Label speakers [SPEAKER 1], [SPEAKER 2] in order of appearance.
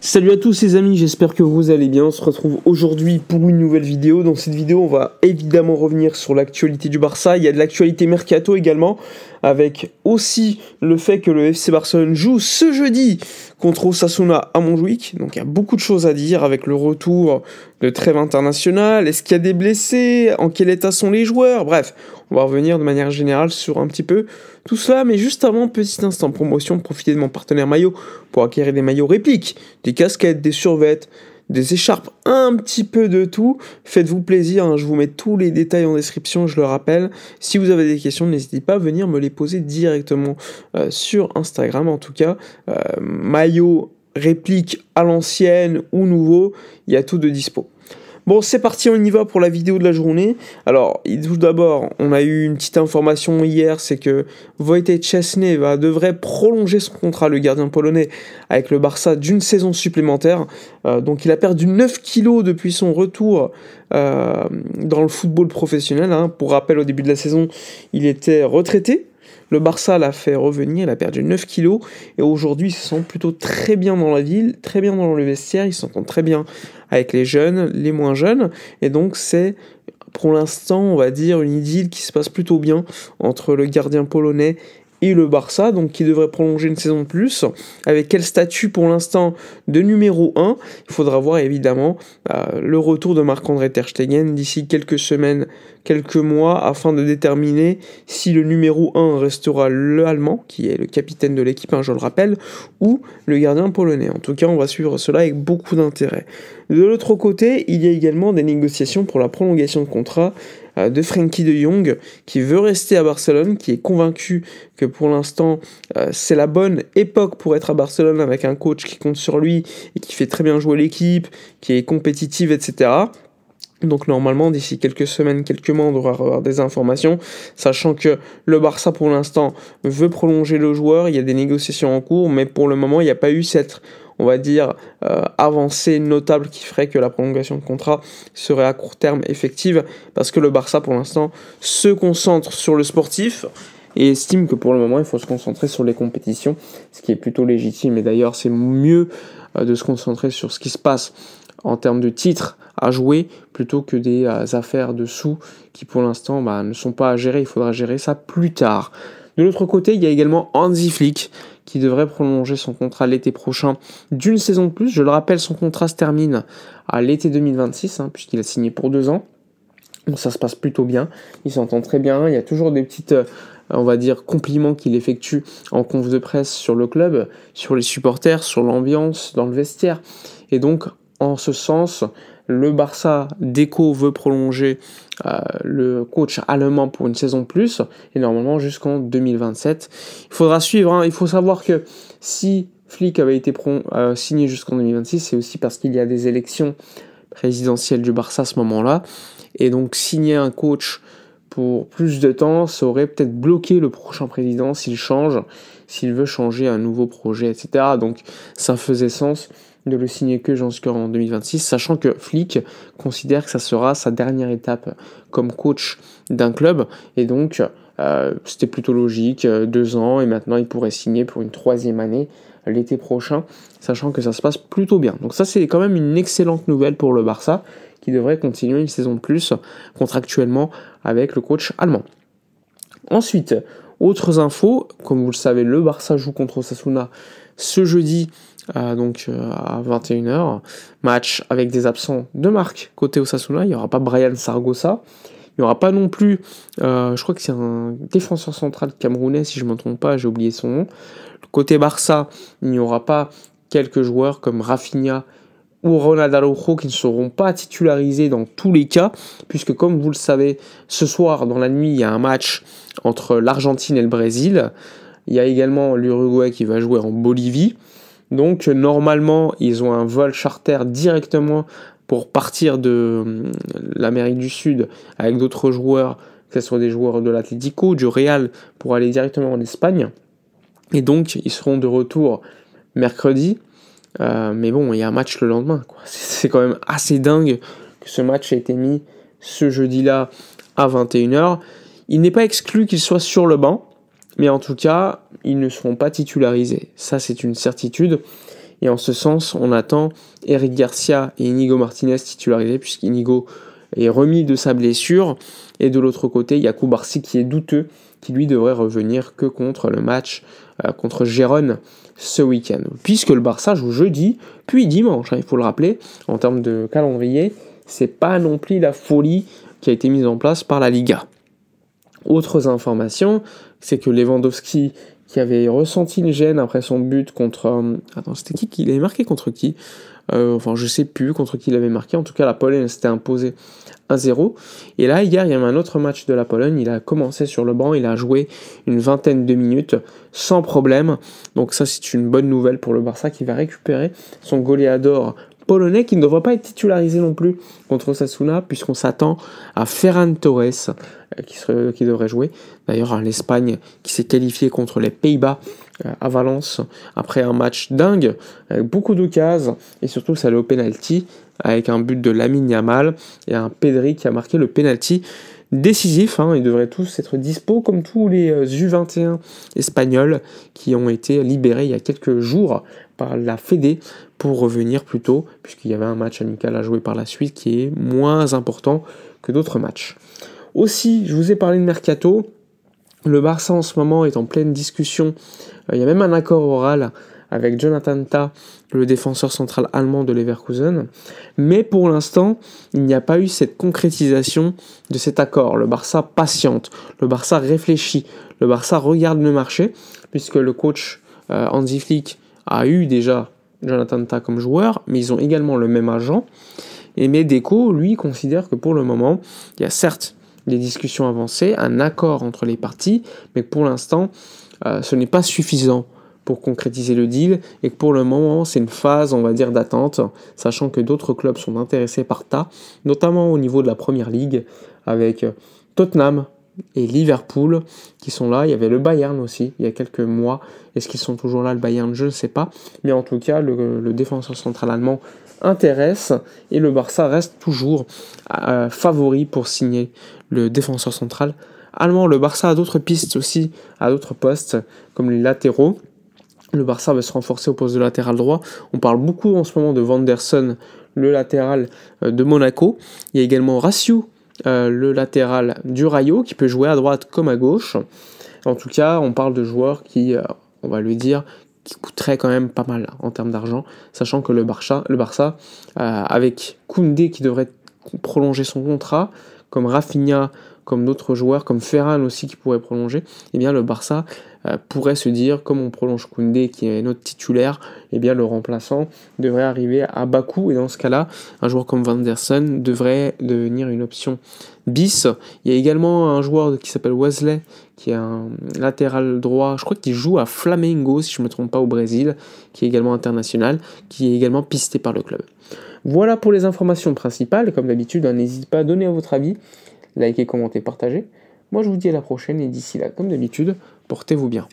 [SPEAKER 1] Salut à tous les amis, j'espère que vous allez bien. On se retrouve aujourd'hui pour une nouvelle vidéo. Dans cette vidéo, on va évidemment revenir sur l'actualité du Barça. Il y a de l'actualité Mercato également, avec aussi le fait que le FC Barcelone joue ce jeudi contre Osasuna à Montjuïc. Donc il y a beaucoup de choses à dire avec le retour de trêve internationale. Est-ce qu'il y a des blessés? En quel état sont les joueurs? Bref, on va revenir de manière générale sur un petit peu tout cela. Mais juste avant, petit instant promotion, profitez de mon partenaire maillot pour acquérir des maillots répliques, des casquettes, des survêtements, des écharpes, un petit peu de tout. Faites-vous plaisir, hein, je vous mets tous les détails en description, je le rappelle. Si vous avez des questions, n'hésitez pas à venir me les poser directement sur Instagram. En tout cas, maillot réplique à l'ancienne ou nouveau, il y a tout de dispo. Bon, c'est parti, on y va pour la vidéo de la journée. Alors, tout d'abord, on a eu une petite information hier, c'est que Wojciech Szczesny devrait prolonger son contrat, le gardien polonais, avec le Barça d'une saison supplémentaire. Donc, il a perdu 9 kilos depuis son retour dans le football professionnel. Hein. Pour rappel, au début de la saison, il était retraité. Le Barça l'a fait revenir, il a perdu 9 kilos et aujourd'hui il se sent plutôt très bien dans la ville, très bien dans le vestiaire, il s'entend très bien avec les jeunes, les moins jeunes, et donc c'est pour l'instant on va dire une idylle qui se passe plutôt bien entre le gardien polonais et le Barça, donc qui devrait prolonger une saison de plus. Avec quel statut pour l'instant de numéro 1? Il faudra voir évidemment le retour de Marc-André Ter Stegen d'ici quelques semaines, quelques mois, afin de déterminer si le numéro 1 restera le Allemand, qui est le capitaine de l'équipe, hein, je le rappelle, ou le gardien polonais. En tout cas, on va suivre cela avec beaucoup d'intérêt. De l'autre côté, il y a également des négociations pour la prolongation de contrat de Frenkie de Jong, qui veut rester à Barcelone, qui est convaincu que pour l'instant c'est la bonne époque pour être à Barcelone avec un coach qui compte sur lui et qui fait très bien jouer l'équipe, qui est compétitive, etc. Donc normalement, d'ici quelques semaines, quelques mois, on devra avoir des informations, sachant que le Barça pour l'instant veut prolonger le joueur, il y a des négociations en cours, mais pour le moment il n'y a pas eu cette, on va dire, avancée notable qui ferait que la prolongation de contrat serait à court terme effective, parce que le Barça pour l'instant se concentre sur le sportif et estime que pour le moment il faut se concentrer sur les compétitions, ce qui est plutôt légitime, et d'ailleurs c'est mieux de se concentrer sur ce qui se passe en termes de titres à jouer plutôt que des affaires de sous qui pour l'instant ne sont pas à gérer, il faudra gérer ça plus tard. De l'autre côté, il y a également Hansi Flick qui devrait prolonger son contrat l'été prochain d'une saison de plus. Je le rappelle, son contrat se termine à l'été 2026 puisqu'il a signé pour 2 ans. Donc ça se passe plutôt bien, il s'entend très bien, il y a toujours des petites on va dire compliments qu'il effectue en conf de presse sur le club, sur les supporters, sur l'ambiance, dans le vestiaire. Et donc en ce sens, le Barça Deco veut prolonger le coach allemand pour une saison de plus, et normalement jusqu'en 2027. Il faudra suivre, il faut savoir que si Flick avait été signé jusqu'en 2026, c'est aussi parce qu'il y a des élections présidentielles du Barça à ce moment-là, et donc signer un coach pour plus de temps, ça aurait peut-être bloqué le prochain président s'il change, s'il veut changer un nouveau projet, etc. Donc ça faisait sens de le signer que jusqu'en 2026, sachant que Flick considère que ça sera sa dernière étape comme coach d'un club, et donc c'était plutôt logique, 2 ans, et maintenant il pourrait signer pour une 3e année l'été prochain, sachant que ça se passe plutôt bien. Donc ça c'est quand même une excellente nouvelle pour le Barça, qui devrait continuer une saison de plus contractuellement avec le coach allemand. Ensuite, autres infos, comme vous le savez, le Barça joue contre Osasuna ce jeudi, donc à 21h, match avec des absents de marque côté Osasuna. Il n'y aura pas Brian Sargosa, il n'y aura pas non plus, je crois que c'est un défenseur central camerounais, si je ne me trompe pas, j'ai oublié son nom. Côté Barça, il n'y aura pas quelques joueurs comme Rafinha ou Ronald Araujo qui ne seront pas titularisés dans tous les cas, puisque comme vous le savez, ce soir dans la nuit, il y a un match entre l'Argentine et le Brésil. Il y a également l'Uruguay qui va jouer en Bolivie. Donc normalement, ils ont un vol charter directement pour partir de l'Amérique du Sud avec d'autres joueurs, que ce soit des joueurs de l'Atlético, du Real, pour aller directement en Espagne. Et donc, ils seront de retour mercredi. Mais bon, il y a un match le lendemain, quoi. C'est quand même assez dingue que ce match ait été mis ce jeudi-là à 21h. Il n'est pas exclu qu'il soit sur le banc, mais en tout cas, ils ne seront pas titularisés. Ça, c'est une certitude. Et en ce sens, on attend Eric Garcia et Inigo Martinez titularisés, puisqu'Inigo est remis de sa blessure. Et de l'autre côté, il y a Cubarsí qui est douteux, qui lui devrait revenir que contre le match contre Gérone ce week-end. Puisque le Barça joue jeudi, puis dimanche, il faut le rappeler, en termes de calendrier, c'est pas non plus la folie qui a été mise en place par la Liga. Autres informations, c'est que Lewandowski, qui avait ressenti une gêne après son but contre... c'était qui il avait marqué contre qui je sais plus contre qui il avait marqué. En tout cas, la Pologne s'était imposée 1-0. Et là, hier, il y avait un autre match de la Pologne. Il a commencé sur le banc. Il a joué une vingtaine de minutes sans problème. Donc ça, c'est une bonne nouvelle pour le Barça qui va récupérer son goleador polonais qui ne devrait pas être titularisé non plus contre Osasuna, puisqu'on s'attend à Ferran Torres qui devrait jouer. D'ailleurs, l'Espagne qui s'est qualifiée contre les Pays-Bas à Valence après un match dingue, avec beaucoup d'occasions, et surtout ça allait au penalty, avec un but de Lamine Yamal et un Pedri qui a marqué le penalty décisif. Ils devraient tous être dispo comme tous les U21 espagnols qui ont été libérés il y a quelques jours par la Fédé pour revenir plus tôt, puisqu'il y avait un match amical à jouer par la suite qui est moins important que d'autres matchs. Aussi, je vous ai parlé de Mercato. Le Barça en ce moment est en pleine discussion. Il y a même un accord oral avec Jonathan Tah, le défenseur central allemand de Leverkusen. Mais pour l'instant, il n'y a pas eu cette concrétisation de cet accord. Le Barça patiente, le Barça réfléchit, le Barça regarde le marché, puisque le coach Hansi Flick a eu déjà Jonathan Tah comme joueur, mais ils ont également le même agent. Et Medeco, lui, considère que pour le moment, il y a certes des discussions avancées, un accord entre les parties, mais que pour l'instant, ce n'est pas suffisant pour concrétiser le deal, et que pour le moment, c'est une phase, on va dire, d'attente, sachant que d'autres clubs sont intéressés par Tah, notamment au niveau de la Première Ligue, avec Tottenham et Liverpool qui sont là. Il y avait le Bayern aussi, il y a quelques mois. Est-ce qu'ils sont toujours là, le Bayern? Je ne sais pas. Mais en tout cas, le défenseur central allemand intéresse, et le Barça reste toujours favori pour signer le défenseur central allemand. Le Barça a d'autres pistes aussi, à d'autres postes, comme les latéraux. Le Barça va se renforcer au poste de latéral droit. On parle beaucoup en ce moment de Vanderson, le latéral de Monaco. Il y a également Raciu, le latéral du Rayo, qui peut jouer à droite comme à gauche. En tout cas, on parle de joueurs qui, on va le dire, qui coûterait quand même pas mal en termes d'argent, sachant que le Barça avec Koundé qui devrait prolonger son contrat, comme Rafinha, comme d'autres joueurs, comme Ferran aussi qui pourrait prolonger, eh bien le Barça pourrait se dire, comme on prolonge Koundé qui est notre titulaire, eh bien le remplaçant devrait arriver à bas coût, et dans ce cas-là, un joueur comme Vanderson devrait devenir une option bis. Il y a également un joueur qui s'appelle Wesley, qui est un latéral droit, je crois qu'il joue à Flamengo, si je ne me trompe pas, au Brésil, qui est également international, qui est également pisté par le club. Voilà pour les informations principales. Comme d'habitude, n'hésitez pas à donner votre avis, likez, commentez, partagez. Moi, je vous dis à la prochaine, et d'ici là, comme d'habitude, portez-vous bien.